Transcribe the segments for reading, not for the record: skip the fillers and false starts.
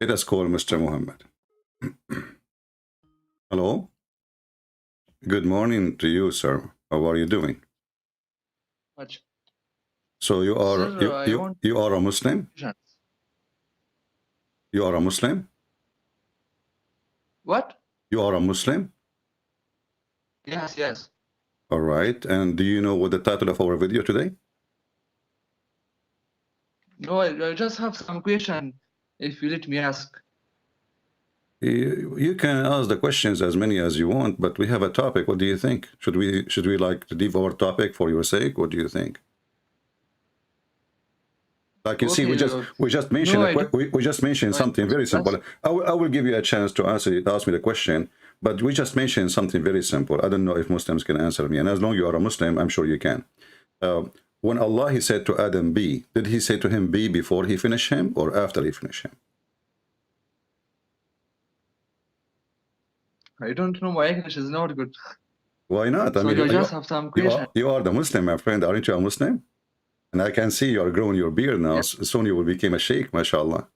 Let us call Mr. Muhammad. Hello. Good morning to you, sir. How are you doing? Much. So you are Sir, I want you are a Muslim? questions. You are a Muslim? What? You are a Muslim? Yes, yes. All right. And do you know what the title of our video today? No, I just have some question, if you let me ask. You can ask the questions as many as you want, but we have a topic. What do you think? Should we like to leave our topic for your sake? What do you think? Like you see, Okay, we just no, mentioned I don't. we just mentioned I something don't. very simple. I will give you a chance to ask me the question, but we just mentioned something very simple. I don't know if Muslims can answer me, and as long as you are a Muslim, I'm sure you can. When Allah he said to Adam, "Be," did he say to him, "Be" before he finished him or after he finished him? I don't know. My English is not good. Why not? I mean, Sorry, I just have some question. you are the Muslim, my friend. Aren't you a Muslim? And I can see you are growing your beard now. Yeah. Soon you will become a sheikh, mashallah.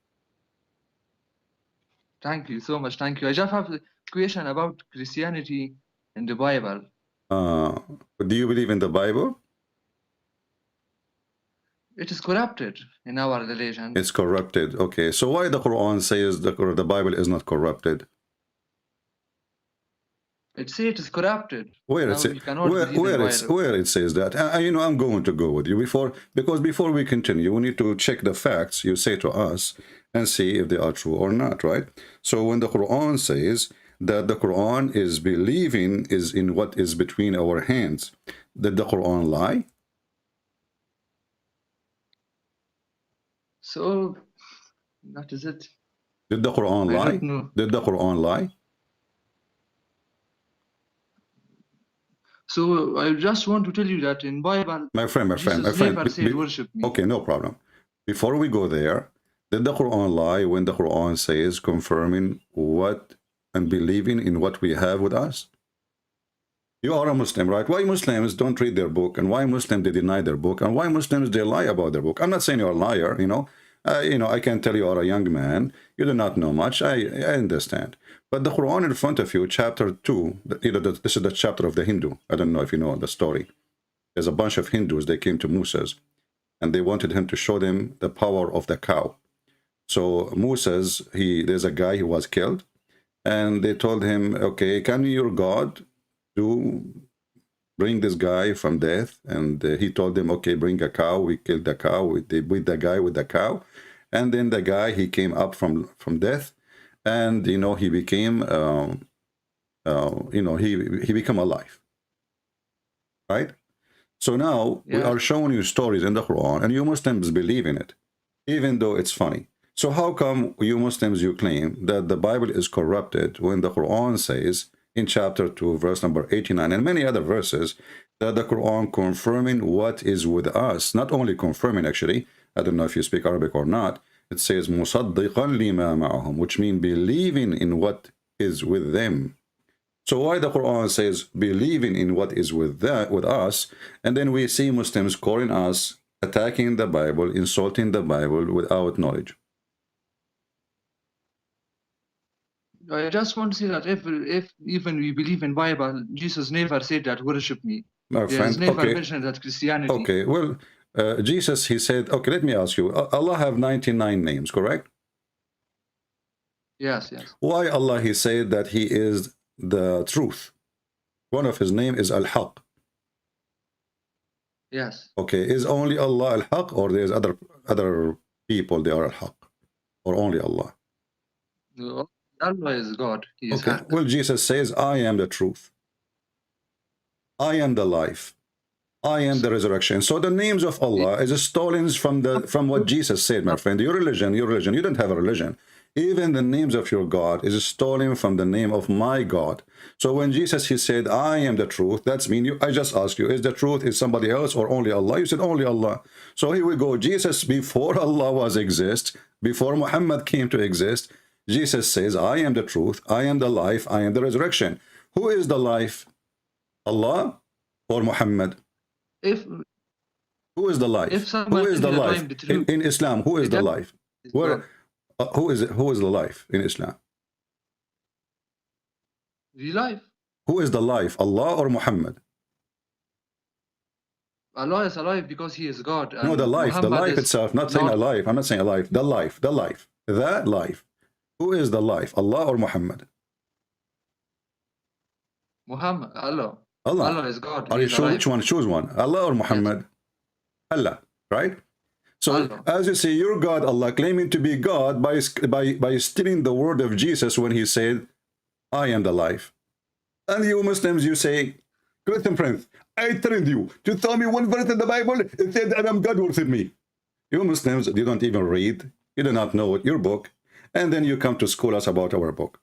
Thank you so much. Thank you. I just have a question about Christianity and the Bible. Do you believe in the Bible? It is corrupted in our religion. It's corrupted. Okay, so why the Quran says the Bible is not corrupted? It says it is corrupted. Where Now you cannot believe in Bible. where it says that? You know, I'm going to go with you because before we continue, we need to check the facts you say to us and see if they are true or not, right? So when the Quran says that the Quran is believing is in what is between our hands, did the Quran lie? So that is it. Did the Quran lie? I don't know. Did the Quran lie? So I just want to tell you that in Bible, My friend, Jesus never said worship me. Okay, no problem. Before we go there, did the Quran lie when the Quran says confirming what and believing in what we have with us? You are a Muslim, right? Why Muslims don't read their book, and why Muslims they deny their book, and why Muslims they lie about their book? I'm not saying you're a liar, you know. I can tell you are a young man. You do not know much. I understand. But the Quran in front of you, chapter 2, this is the chapter of the Hindu. I don't know if you know the story. There's a bunch of Hindus. They came to Moses, and they wanted him to show them the power of the cow. So Moses, there's a guy who was killed, and they told him, okay, can your God bring this guy from death? And he told them, okay, bring a cow. We killed the cow. They beat the guy with the cow. And then the guy, he came up from death, and, you know, he became, he became alive, right? So now we are showing you stories in the Quran, and you Muslims believe in it, even though it's funny. So how come you Muslims, you claim that the Bible is corrupted when the Quran says in chapter 2, verse number 89, and many other verses, that the Quran confirming what is with us, not only confirming, actually, I don't know if you speak Arabic or not, it says مُصَدِّقًا لِمَا مَعَهُمْ, which means believing in what is with them. So why the Quran says believing in what is with us, and then we see Muslims calling us, attacking the Bible, insulting the Bible without knowledge? I just want to say that if even we believe in Bible, Jesus never said that worship me. My He friend, has never okay. mentioned that Christianity. Okay, well, Jesus, he said, okay, let me ask you, Allah have 99 names, correct? Yes, yes. Why Allah, he said that he is the truth? One of his name is Al-Haq. Yes. Okay, is only Allah Al-Haq, or there's other people, they are Al-Haq, or only Allah? No, Allah is God. He is okay, Haq. Well, Jesus says, I am the truth. I am the life. I am the resurrection. So the names of Allah is stolen from what Jesus said, my friend. Your religion, you don't have a religion. Even the names of your God is stolen from the name of my God. So when Jesus, he said, I am the truth, that's mean I just asked you, is the truth is somebody else or only Allah? You said only Allah. So here we go. Jesus, before Allah was exist, before Muhammad came to exist, Jesus says, I am the truth, I am the life, I am the resurrection. Who is the life? Allah or Muhammad? Who is the life? Who is the life? In Islam, who is the life? Who is the life in Islam? The life. Who is the life, Allah or Muhammad? Allah is alive because He is God. And No, the life Muhammad itself, not saying alive. I'm not saying alive. The life. That life. Who is the life, Allah or Muhammad? Muhammad, Allah. Allah. Allah is God. Are you sure? Which one? Choose one. Allah or Muhammad? Yes. Allah, right? So Allah. as you say, your God, Allah, claiming to be God by stealing the word of Jesus when He said, I am the life. And you Muslims, you say, Christian friends, I trained you to tell me one verse in the Bible. It said, I am God worship me. You Muslims, you don't even read. You do not know your book. And then you come to school us about our book.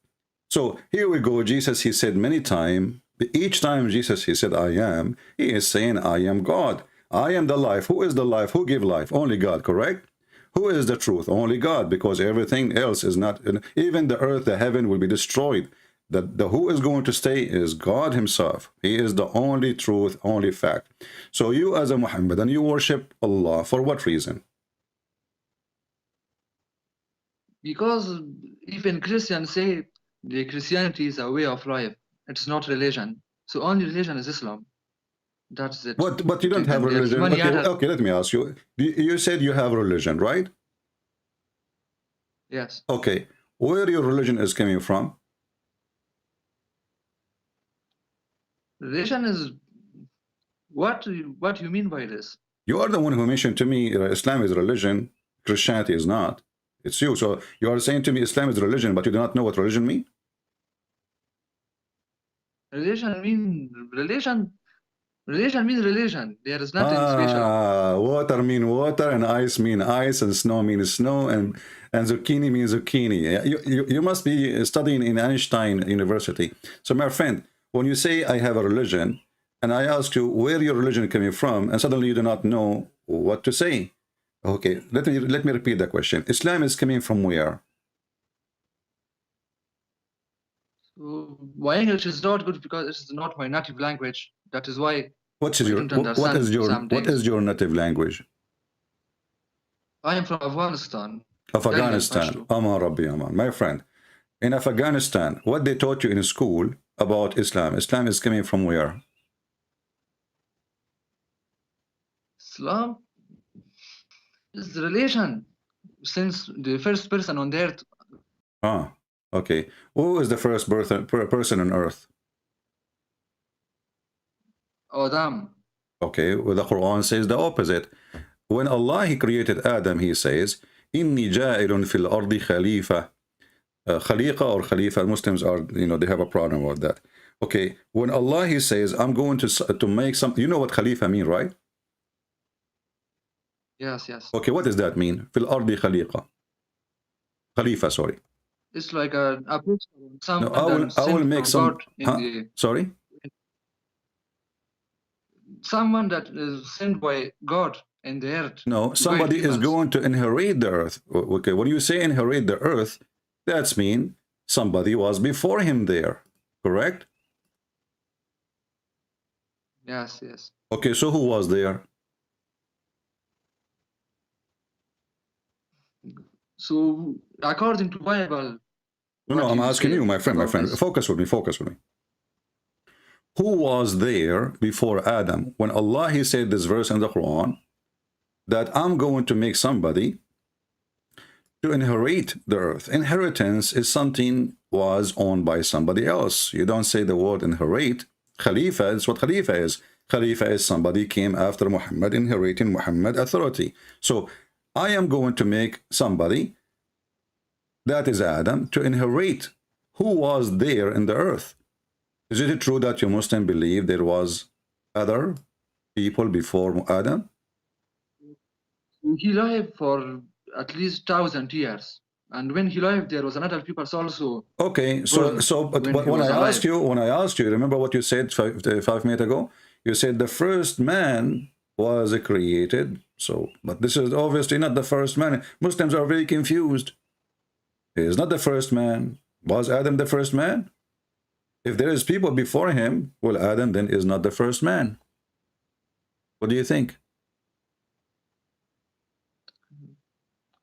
So here we go. Jesus, He said many times, each time Jesus, He said, I am, He is saying, I am God. I am the life. Who is the life? Who give life? Only God, correct? Who is the truth? Only God, because everything else is not, even the earth, the heaven will be destroyed. The who is going to stay is God Himself. He is the only truth, only fact. So you as a Muhammadan, you worship Allah for what reason? Because even Christians say the Christianity is a way of life. It's not religion. So only religion is Islam. That's it. But you don't have religion. Okay, let me ask you. You said you have religion, right? Yes. Okay. Where your religion is coming from? Religion is what you mean by this? You are the one who mentioned to me Islam is religion, Christianity is not. It's you. So you are saying to me Islam is religion, but you do not know what religion means? Religion means religion. There is nothing special. Water mean water, and ice mean ice, and snow means snow, and zucchini means zucchini. You must be studying in Einstein University. So my friend, when you say I have a religion, and I ask you where your religion coming from, and suddenly you do not know what to say. Okay, let me repeat the question. Islam is coming from where? So my English is not good because it is not my native language. That is why what is your native language? I am from Afghanistan. Afghanistan. Aman Rabbi Aman. My friend, in Afghanistan, what they taught you in school about Islam? Islam is coming from where? Islam is religion since the first person on the earth. Ah, okay. Who is the first person on earth? Adam. Okay, well, the Quran says the opposite. When Allah He created Adam, He says, "Inni ja'ilun fil ardi khalifa." Khaliqa or Khalifa, Muslims are, they have a problem with that. Okay, when Allah He says, "I'm going to make some," you know what Khalifa mean, right? Yes, yes. Okay, what does that mean? Fil ardi khaliqa. Khalifa, sorry. It's like a no, I will make some. Sorry. Someone that is sent by God in the earth. No, somebody is going to inherit the earth. Okay, when you say inherit the earth, that's mean somebody was before him there, correct? Yes, yes. Okay, so who was there? So according to Bible. No, I'm asking you, my friend. Focus with me. Who was there before Adam? When Allah He said this verse in the Quran, that I'm going to make somebody to inherit the earth. Inheritance is something was owned by somebody else. You don't say the word inherit. Khalifa is what Khalifa is. Khalifa is somebody came after Muhammad, inheriting Muhammad authority. So I am going to make somebody, that is Adam, to inherit who was there in the earth. Is it true that you Muslim believe there was other people before Adam? He lived for at least 1,000 years, and when he lived, there was another people also. Okay, but when I asked you, remember what you said 5 minutes ago? You said the first man was created. So, but this is obviously not the first man. Muslims are very confused. He is not the first man. Was Adam the first man? If there is people before him, well, Adam then is not the first man. What do you think?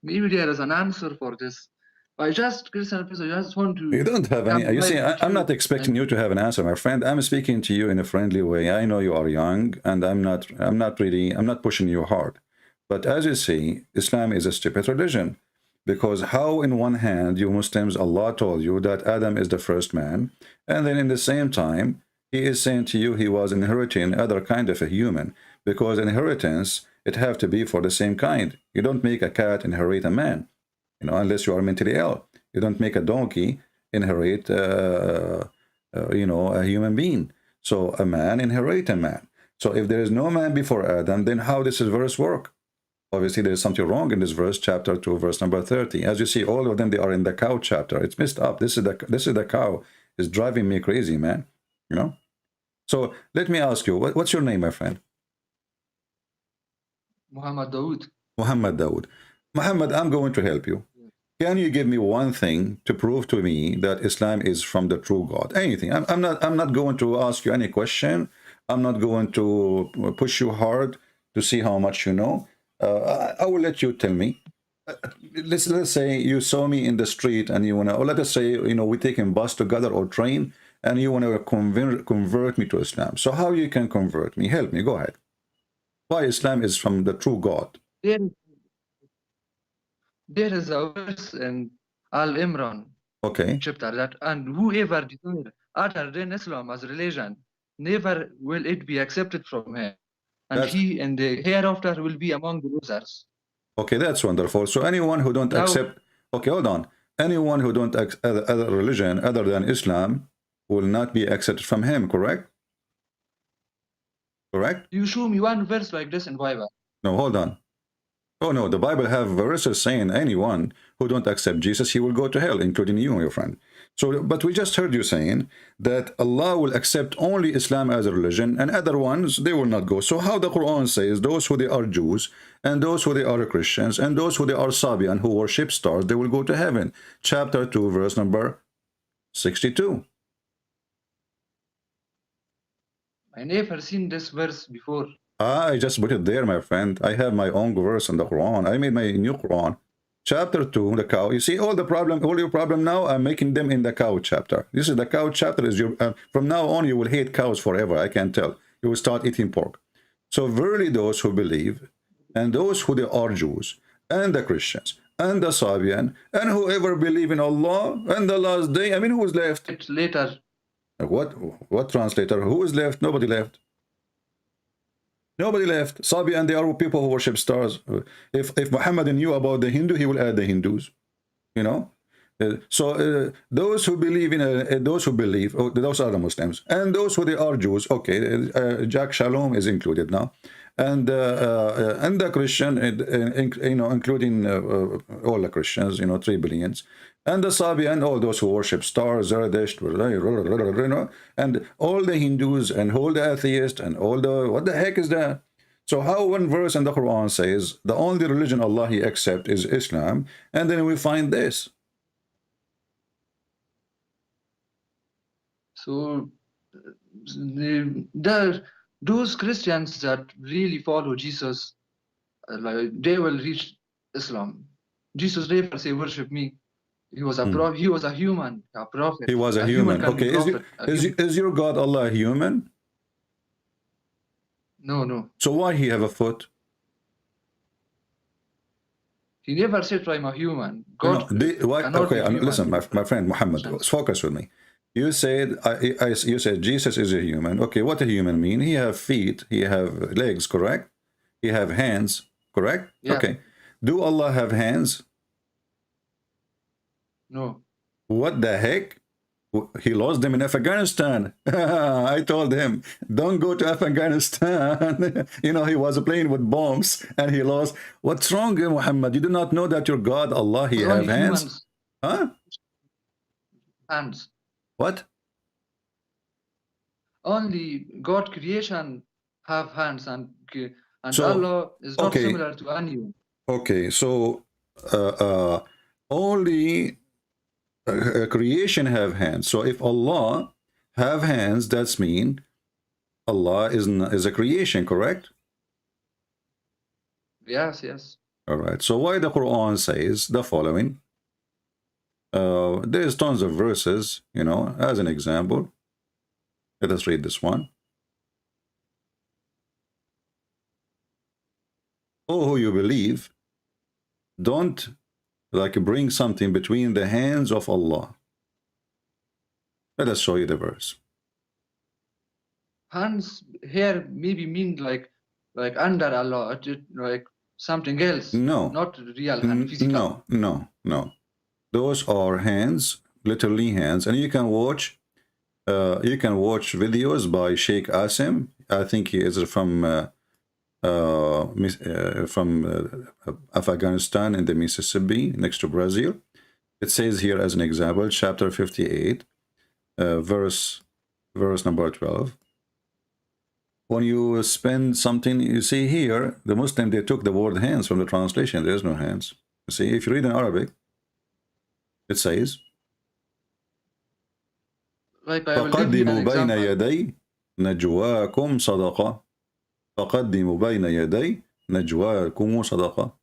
Maybe there is an answer for this. Christian people, I just want to. You don't have any. You see, I'm not expecting you to have an answer, my friend. I'm speaking to you in a friendly way. I know you are young, and I'm not pushing you hard. But as you see, Islam is a stupid religion, because how in one hand you Muslims, Allah told you that Adam is the first man, and then in the same time he is saying to you he was inheriting other kind of a human, because inheritance it have to be for the same kind. You don't make a cat inherit a man, unless you are mentally ill. You don't make a donkey inherit, a human being. So a man inherit a man. So if there is no man before Adam, then how does this verse work? Obviously, there is something wrong in this verse, chapter 2, verse number 30. As you see, all of them, they are in the cow chapter. It's messed up. This is the cow. It's driving me crazy, man. So let me ask you, what's your name, my friend? Muhammad Dawood. Muhammad Dawood. Muhammad, I'm going to help you. Can you give me one thing to prove to me that Islam is from the true God? Anything. I'm not going to ask you any question. I'm not going to push you hard to see how much you know. I will let you tell me. Let's say you saw me in the street and you want to, or let us say, we taking bus together or train, and you want to convert me to Islam. So how you can convert me? Help me. Go ahead. Why Islam is from the true God? There is a verse in Al-Imran chapter that, and whoever desires other than Islam as religion, never will it be accepted from him. And he in the hereafter will be among the losers. Okay, that's wonderful. So anyone who don't accept, okay, hold on. Anyone who don't accept other religion other than Islam will not be accepted from him, correct? Correct? You show me one verse like this in Bible. No, hold on. Oh no, the Bible have verses saying anyone who don't accept Jesus, he will go to hell, including you, my friend. So, but we just heard you saying that Allah will accept only Islam as a religion, and other ones, they will not go. So how the Quran says, those who they are Jews, and those who they are Christians, and those who they are Sabian, who worship stars, they will go to heaven. Chapter 2, verse number 62. I never seen this verse before. I just put it there, my friend. I have my own verse in the Quran. I made my new Quran. Chapter 2, the cow. You see, all your problem now, I'm making them in the cow chapter. This is the cow chapter. Is your from now on, you will hate cows forever. I can tell. You will start eating pork. So verily those who believe, and those who they are Jews, and the Christians, and the Sabian, and whoever believe in Allah, and the last day. I mean, who is left? It's later. What translator? Who is left? Nobody left. Nobody left. Sabian, they are people who worship stars. If Muhammad knew about the Hindu, he will add the Hindus. Those who believe in those are the Muslims, and those who they are Jews. Okay, Jack Shalom is included now, and the Christian, including all the Christians, 3 billions. And the Sabian, all those who worship stars, Zerdesht, and all the Hindus, and all the atheists, and all the, what the heck is that? So how one verse in the Quran says, the only religion Allah He accepts is Islam, and then we find this. So, those Christians that really follow Jesus, they will reach Islam. Jesus never say, worship me. He was a prophet. He was a human, a prophet. He was a human. Okay, is your God Allah a human? No. So why he have a foot? He never said I'm a human. God. Listen, my friend Muhammad, focus with me. You said you said Jesus is a human. Okay, what a human mean? He have feet. He have legs. Correct. He have hands. Correct. Yeah. Okay. Do Allah have hands? No. What the heck? He lost them in Afghanistan. I told him, don't go to Afghanistan. He was playing with bombs and he lost. What's wrong, Muhammad? You do not know that your God, Allah, He have hands? Humans. Huh? Hands. What? Only God creation have hands, and so, Allah is not similar to anyone. Okay, so only creation have hands. So if Allah have hands, that's mean Allah is a creation, correct? Yes. All right. So why the Quran says the following? There's tons of verses, you know, as an example. Let us read this one. Oh, who you believe, don't like bring something between the hands of Allah. Let us show you the verse. Hands here maybe mean like under Allah, like something else. No. Not real hand, physical. No. Those are hands, literally hands, and you can watch videos by Sheikh Asim. I think he is from Afghanistan in the Mississippi next to Brazil. It says here as an example, chapter 58, verse number 12. When you spend something, you see here, the Muslim, they took the word hands from the translation. There is no hands. You see, if you read in Arabic, it says, فقدموا بين يدي نجواكم صدقة. فقدموا بين يدي نجواكم صدقة.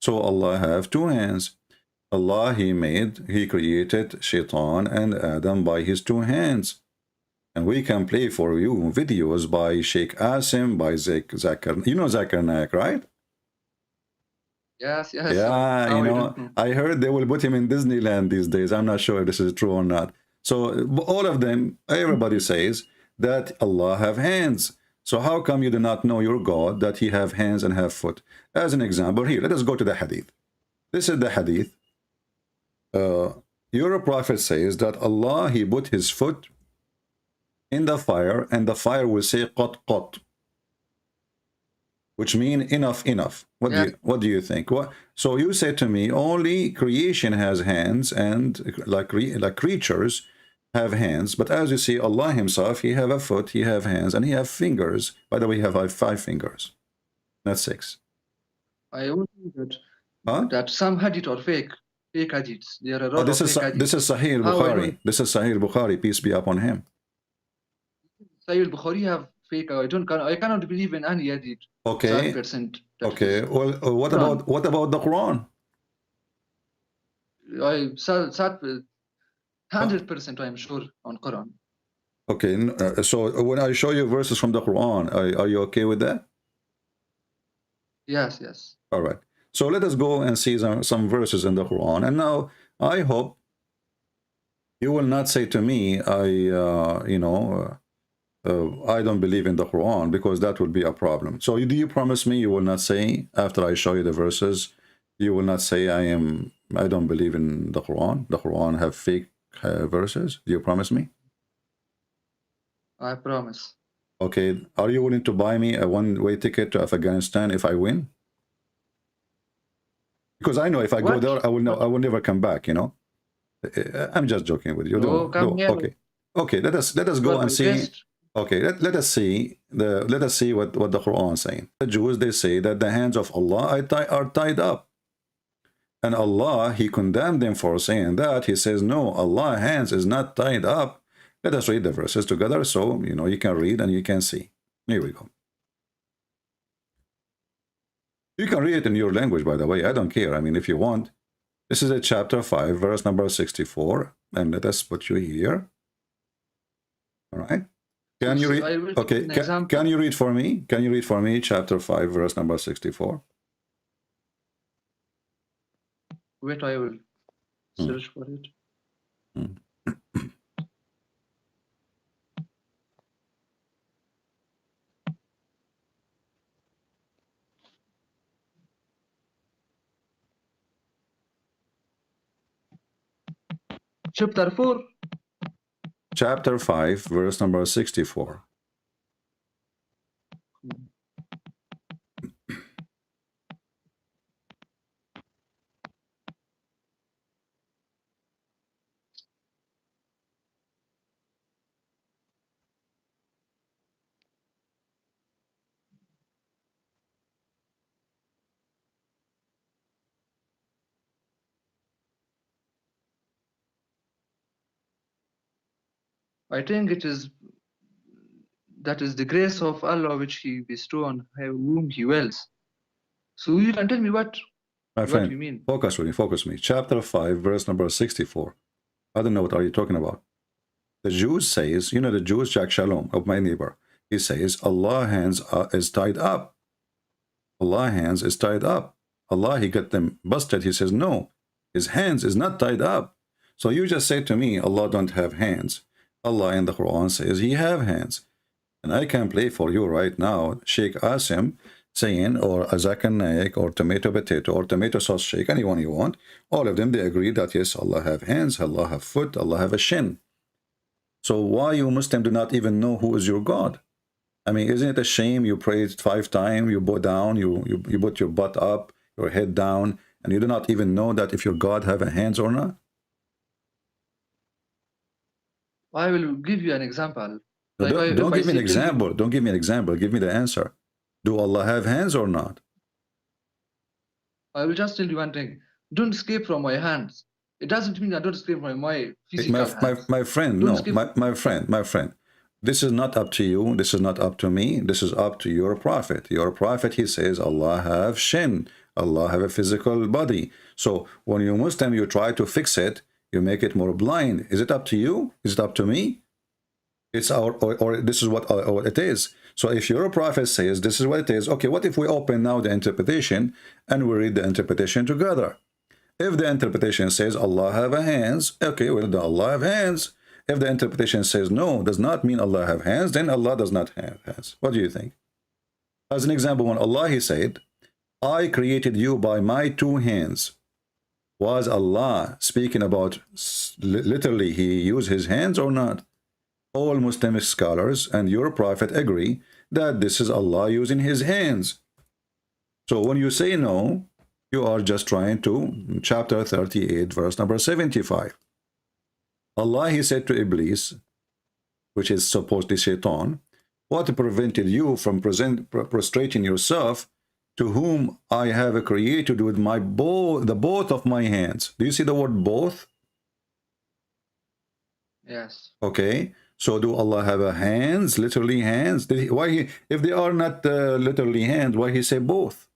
So Allah have two hands. Allah, He created Shaitan and Adam by his two hands. And we can play for you videos by Sheikh Asim, by Zakir. You know Zakir Naik, right? Yes. Yeah, you know, I heard they will put him in Disneyland these days. I'm not sure if this is true or not. So all of them, everybody says that Allah have hands. So how come you do not know your God, that He have hands and have foot? As an example here, let us go to the hadith. This is the hadith. Your prophet says that Allah, He put His foot in the fire, and the fire will say qat qat, which mean enough. What do you think? What? So you say to me, only creation has hands, and like creatures have hands. But as you see, Allah Himself, He have a foot, He have hands, and He have fingers. By the way, He have 5 fingers, not 6. I would think that some hadith are fake hadiths. There are this is Sahih Bukhari. This is Sahih Bukhari. Peace be upon him. Sahih Bukhari have fake. I cannot believe in any hadith. Okay. 100%. Okay. Well, what about the Quran? 100% I'm sure on Quran. Okay. So when I show you verses from the Quran, are you okay with that? Yes. All right. So let us go and see some verses in the Quran. And now I hope you will not say to me, I don't believe in the Quran, because that would be a problem. So do you promise me you will not say, after I show you the verses, you will not say I don't believe in the Quran? The Quran have fake verses. Do you promise me? I promise. Okay. Are you willing to buy me a one-way ticket to Afghanistan if I win? Because I know if I go there, I will never come back, you know. I'm just joking with you. No, come here. Okay. Let us go and see. Okay, let us see what the Quran is saying. The Jews, they say that the hands of Allah are tied up, and Allah, He condemned them for saying that. He says no, Allah's hands is not tied up. Let us read the verses together, so you can read and you can see. Here we go. You can read it in your language, by the way. I don't care. I mean, if you want. This is a chapter 5, verse number 64, and let us put you here. All right. Can you read? Okay. Can you read for me? Can you read for me chapter 5, verse number 64? Wait, I will search for it. Chapter 4. Chapter 5, verse number 64. I think that is the grace of Allah which He bestows on whom He wills. So you can tell me what My friend, what you mean? Focus with me, focus me. Chapter 5, verse number 64. I don't know what are you talking about. The Jews says, you know, the Jews, Jack Shalom, of my neighbor, he says, Allah hands is tied up. Allah hands is tied up. Allah, he got them busted. He says, no, his hands is not tied up. So you just say to me, Allah don't have hands. Allah in the Quran says he have hands. And I can play for you right now, Sheikh Asim saying, or Azak Naik, or Tomato Potato, or Tomato Sauce Sheikh, anyone you want. All of them, they agree that yes, Allah have hands, Allah have foot, Allah have a shin. So why you Muslim do not even know who is your God? I mean, isn't it a shame you pray 5 times, you bow down, you put your butt up, your head down, and you do not even know that if your God have a hands or not? I will give you an example. Like don't give me an example. Don't give me an example. Give me the answer. Do Allah have hands or not? I will just tell you one thing. Don't escape from my hands. It doesn't mean I don't escape from my physical hands. My friend, don't no, my friend. This is not up to you. This is not up to me. This is up to your prophet. Your prophet, he says, Allah have shin. Allah have a physical body. So when you Muslim, you try to fix it, you make it more blind. Is it up to you? Is it up to me? It's our, or this is what it is. So if your prophet says this is what it is, okay, what if we open now the interpretation and we read the interpretation together? If the interpretation says Allah have a hands, okay, well, do Allah have hands? If the interpretation says no, does not mean Allah have hands, then Allah does not have hands. What do you think? As an example, when Allah, he said, I created you by my 2 hands. Was Allah speaking about literally he used his hands or not? All Muslim scholars and your prophet agree that this is Allah using his hands. So when you say no, you are just trying to, chapter 38, verse number 75. Allah, he said to Iblis, which is supposedly Shaitan, what prevented you from prostrating yourself to whom I have created with my the both of my hands? Do you see the word both? Yes. Okay. So do Allah have a hands, literally hands? Why if they are not literally hands, why he say both?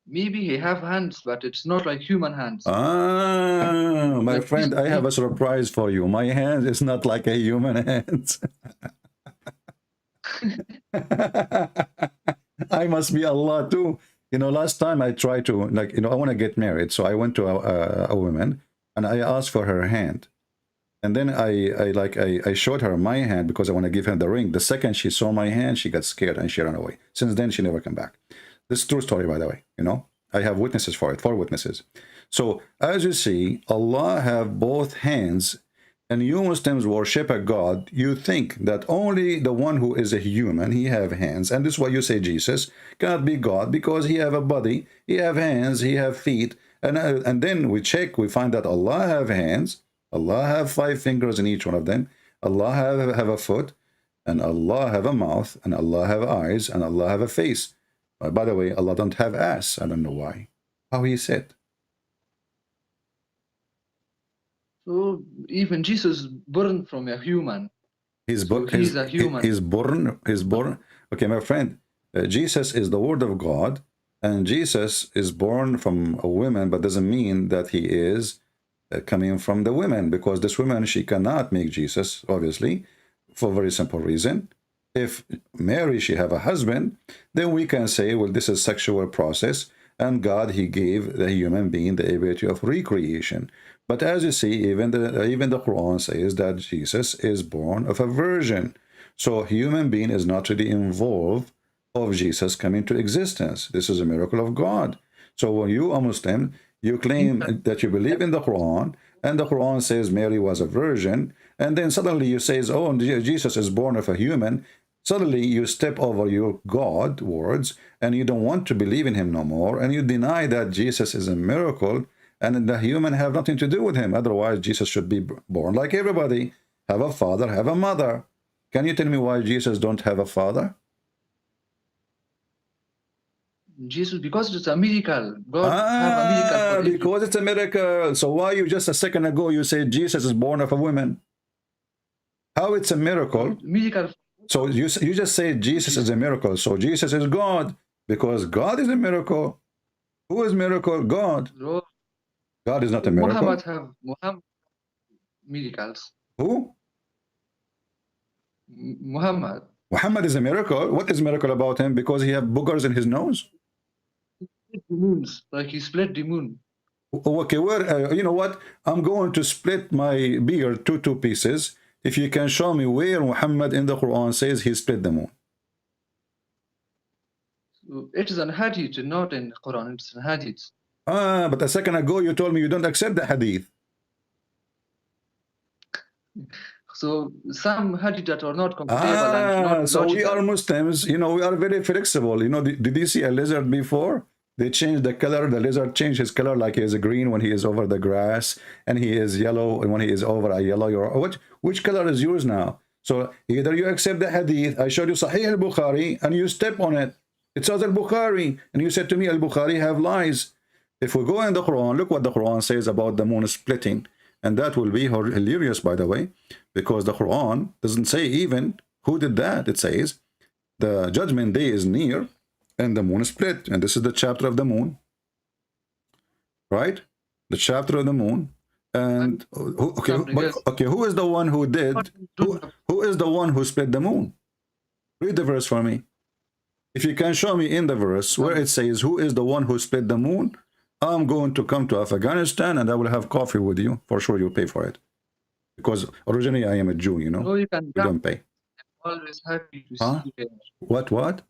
Maybe he have hands, but it's not like human hands. Ah, my friend, I have a surprise for you. My hands is not like a human hands. I must be Allah too. You know, last time I tried to, like, you know, I want to get married. So I went to a woman and I asked for her hand. And then I showed her my hand because I want to give her the ring. The second she saw my hand, she got scared and she ran away. Since then, she never came back. This is a true story, by the way. You know, I have witnesses for it, 4 witnesses. So as you see, Allah have both hands, and you Muslims worship a God. You think that only the one who is a human, he have hands. And this is why you say Jesus cannot be God because he have a body, he have hands, he have feet. And then we check, we find that Allah have hands. Allah have 5 fingers in each one of them. Allah have a foot, and Allah have a mouth, and Allah have eyes, and Allah have a face. By the way, Allah don't have ass. I don't know why. How he said. So even Jesus born from a human. He's a human. He's born. Okay, my friend, Jesus is the Word of God, and Jesus is born from a woman, but doesn't mean that he is coming from the women, because this woman, she cannot make Jesus, obviously, for a very simple reason. If Mary, she have a husband, then we can say, well, this is sexual process, and God, he gave the human being the ability of recreation. But as you see, even the Quran says that Jesus is born of a virgin. So a human being is not really involved of Jesus coming to existence. This is a miracle of God. So when you are Muslim, you claim that you believe in the Quran, and the Quran says Mary was a virgin, and then suddenly you say, oh, Jesus is born of a human. Suddenly you step over your God words, and you don't want to believe in him no more, and you deny that Jesus is a miracle, and the human have nothing to do with him. Otherwise, Jesus should be born like everybody, have a father, have a mother. Can you tell me why Jesus don't have a father? Jesus, because it's a miracle. God have a miracle for because it's a miracle. So why you just a second ago you said Jesus is born of a woman? How it's a miracle? Miracle. So you just say Jesus is a miracle. So Jesus is God. Because God is a miracle. Who is miracle? God. No. God is not a miracle. Muhammad have miracles. Who? Muhammad. Muhammad is a miracle. What is miracle about him? Because he have boogers in his nose? Like he split the moon. Okay, where, you know what? I'm going to split my beard to two pieces. If you can show me where Muhammad in the Quran says he split the moon. So it is an hadith, not in Quran. It's an hadith. But a second ago you told me you don't accept the hadith. So some hadith that are not comfortable and not so logical. We are Muslims, you know, we are very flexible. You know, did you see a lizard before? They changed the color. The lizard changed his color, like he is green when he is over the grass, and he is yellow when he is over a yellow. Which color is yours now? So either you accept the hadith, I showed you Sahih al-Bukhari, and you step on it. It says al-Bukhari, and you said to me, al-Bukhari have lies. If we go in the Quran, look what the Quran says about the moon splitting. And that will be hilarious, by the way, because the Quran doesn't say even who did that. It says the judgment day is near and the moon is split. And this is the chapter of the moon, right? The chapter of the moon. And okay, who is the one who did? Who is the one who split the moon? Read the verse for me. If you can show me in the verse where it says who is the one who split the moon, I'm going to come to Afghanistan and I will have coffee with you. For sure you'll pay for it. Because originally I am a Jew, you know. No, you don't pay. I'm always happy to see you there. What?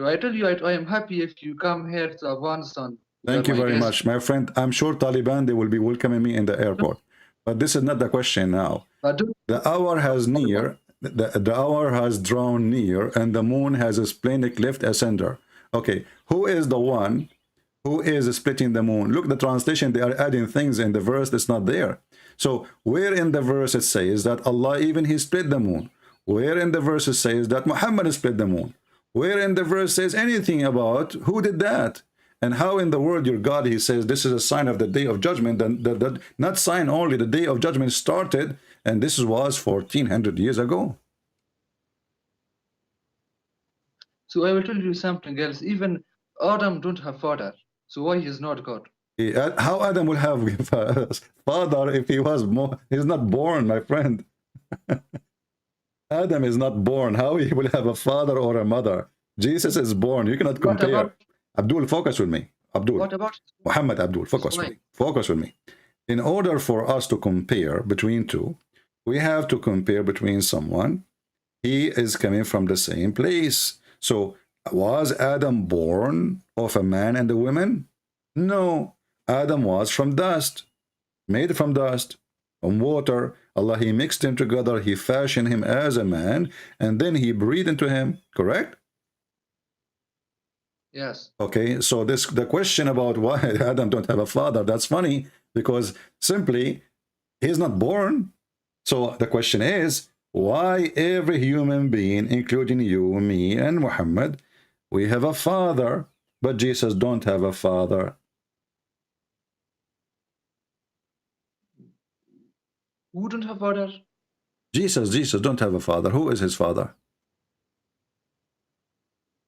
I tell you, I am happy if you come here to Afghanistan. Thank you very much, my friend. I'm sure Taliban, they will be welcoming me in the airport. But this is not the question now. The hour has near, the hour has drawn near, and the moon has a splenic lift ascender. Okay, who is the one who is splitting the moon? Look, the translation, they are adding things in the verse that's not there. So where in the verse it says that Allah, even he split the moon? Where in the verse it says that Muhammad split the moon? Where in the verse says anything about who did that? And how in the world your God, he says, this is a sign of the day of judgment, that not sign only, the day of judgment started, and this was 1400 years ago. So I will tell you something else. Even Adam don't have father. So why he is not God? How Adam will have a father if he was he's not born, my friend. Adam is not born. How he will have a father or a mother? Jesus is born. You cannot compare. Abdul, focus with me. Abdul. What about Muhammad Abdul, focus with me. Focus with me. In order for us to compare between two, we have to compare between someone. He is coming from the same place. So, was Adam born of a man and a woman? No. Adam was from dust, made from dust, from water. Allah, he mixed him together. He fashioned him as a man, and then he breathed into him. Correct? Yes. Okay, so the question about why Adam don't have a father, that's funny, because simply, he's not born. So the question is, why every human being, including you, me, and Muhammad, we have a father, but Jesus don't have a father? Who don't have father? Jesus don't have a father. Who is his father?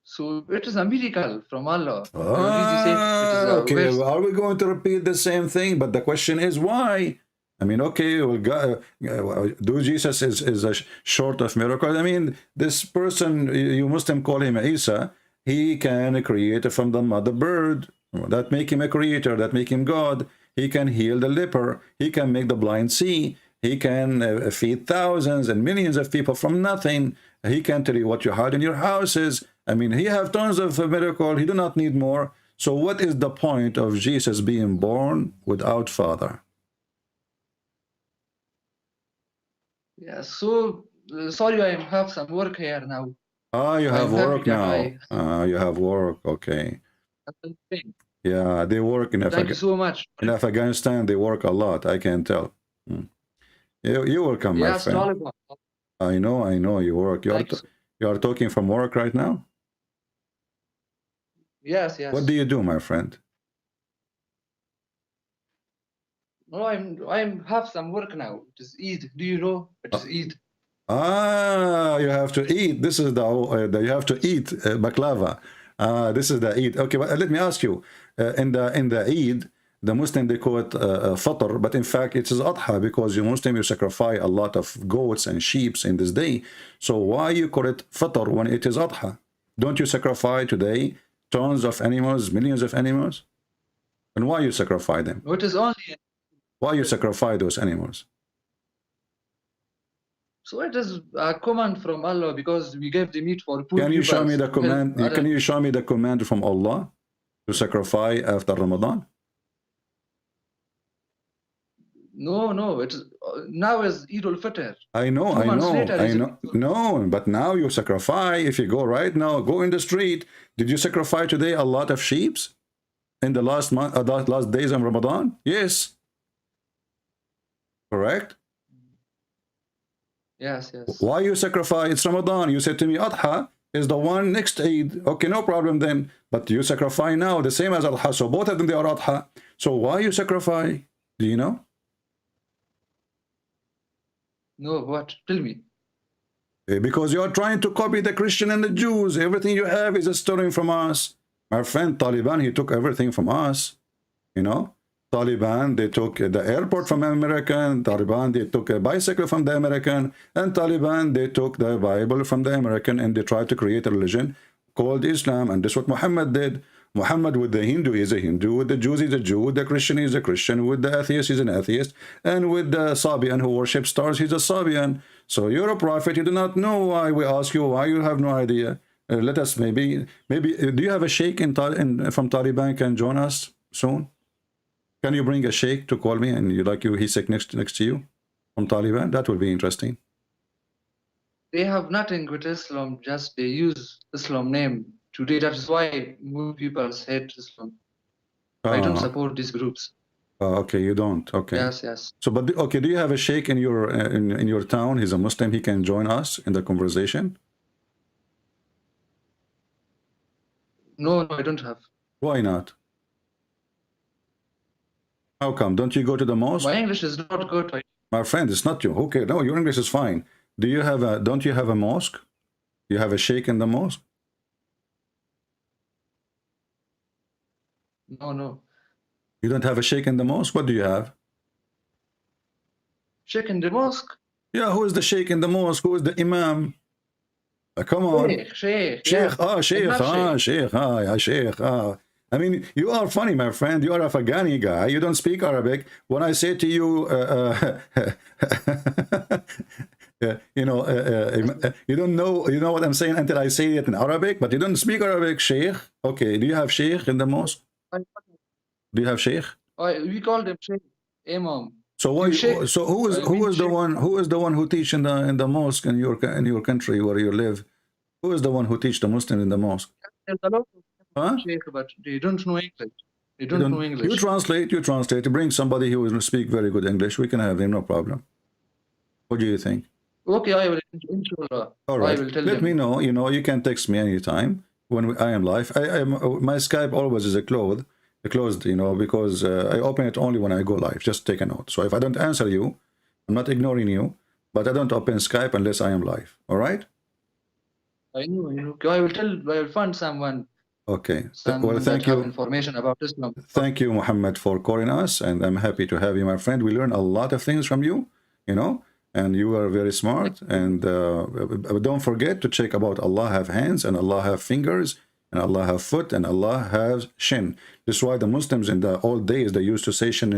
So it is a miracle from Allah. Okay, are we going to repeat the same thing? But the question is why? I mean, okay, well, God, do Jesus is a short of miracles? I mean, this person, you Muslim call him Isa, he can create from the mother bird. That make him a creator, that make him God. He can heal the leper. He can make the blind see. He can feed thousands and millions of people from nothing. He can tell you what you had in your houses. I mean, he have tons of miracles. He do not need more. So what is the point of Jesus being born without father? Yeah, so sorry, I have some work here now. Ah, you have work now. You have work, okay. Yeah, they work in Thank you so much. In Afghanistan, they work a lot, I can tell. You're welcome, my friend. Taliban. I know you work. You are talking from work right now? Yes. What do you do, my friend? No, I'm have some work now. It is Eid. Do you know? It is Eid. Ah, you have to eat. This is the you have to eat baklava. This is the Eid. Okay, but let me ask you, in the Eid, the Muslim they call it Fitr, but in fact it is Adha because you Muslim you sacrifice a lot of goats and sheep in this day. So why you call it Fitr when it is Adha? Don't you sacrifice today tons of animals, millions of animals? And why you sacrifice them? It is only. Why you sacrifice those animals? So it is a command from Allah because we gave the meat for poor. Can you show me the command? Can you show me the command from Allah to sacrifice after Ramadan? No. It is now is Eid al-Fitr. I know. No, but now you sacrifice. If you go right now, go in the street. Did you sacrifice today a lot of sheep in the last month, last days of Ramadan? Yes. Correct. Yes. Why you sacrifice? It's Ramadan. You said to me, Adha is the one next Eid. Okay, no problem then. But you sacrifice now, the same as Adha. So both of them, they are Adha. So why you sacrifice? Do you know? No, what? Tell me. Because you are trying to copy the Christian and the Jews. Everything you have is stolen from us. My friend Taliban, he took everything from us. You know? Taliban, they took the airport from American. Taliban, they took a bicycle from the American. And Taliban, they took the Bible from the American and they tried to create a religion called Islam. And this is what Muhammad did. Muhammad with the Hindu is a Hindu, with the Jews is a Jew, with the Christian is a Christian, with the atheist is an atheist, and with the Sabian who worships stars, he's a Sabian. So you're a prophet, you do not know why. We ask you why, you have no idea. Let us maybe, do you have a sheikh from Taliban can join us soon? Can you bring a sheikh to call me and he's sick next to you from Taliban? That would be interesting. They have nothing with Islam, just they use Islam name today. That is why more people hate Islam. I don't support these groups. Okay, you don't. Okay. Yes. So, but okay, do you have a sheikh in your in your town? He's a Muslim. He can join us in the conversation. No, I don't have. Why not? How come? Don't you go to the mosque? My English is not good. My friend, it's not you. Okay, no, your English is fine. Do you have a? Don't you have a mosque? You have a sheikh in the mosque? No. You don't have a sheikh in the mosque? What do you have? Sheikh in the mosque? Yeah, who is the sheikh in the mosque? Who is the imam? Come on. Sheikh. Yeah. Sheikh. I mean, you are funny, my friend. You are a Afghani guy. You don't speak Arabic. When I say to you, you don't know, you know what I'm saying until I say it in Arabic, but you don't speak Arabic, Sheikh. Okay, do you have Sheikh in the mosque? Do you have Sheikh? We call them Sheikh, Imam. So who is the one who teach in the mosque in your country where you live? Who is the one who teach the Muslim in the mosque? Huh? Sheikh, but they don't know English. They don't know English. You translate. Bring somebody who will speak very good English. We can have him, no problem. What do you think? Okay, I will, inshallah. All right. I will tell Let them. me know. You can text me anytime when I am live. My Skype always is closed, because I open it only when I go live. Just take a note. So if I don't answer you, I'm not ignoring you, but I don't open Skype unless I am live. All right? I know. I will find someone. Okay. Well, thank you. Information about Islam. Thank you, Muhammad, for calling us, and I'm happy to have you, my friend. We learn a lot of things from you, and you are very smart. And don't forget to check about Allah have hands, and Allah have fingers, and Allah have foot, and Allah has shin. This is why the Muslims in the old days, they used to say Shin.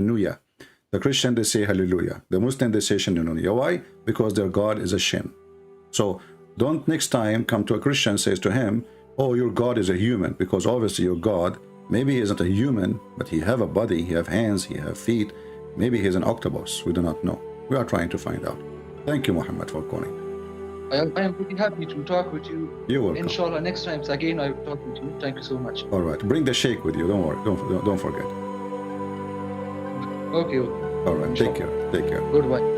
The Christian, they say Hallelujah. The Muslim, they say Shin. Why? Because their God is a shin. So don't next time come to a Christian, says to him, oh, your God is a human, because obviously your God, maybe he isn't a human, but he have a body, he have hands, he have feet. Maybe he's an octopus. We do not know. We are trying to find out. Thank you, Muhammad, for calling. I am pretty happy to talk with you. You're welcome. Inshallah, next time again I will talk with you. Thank you so much. All right. Bring the sheikh with you. Don't worry. Don't forget. Okay. All right. Take care. Goodbye.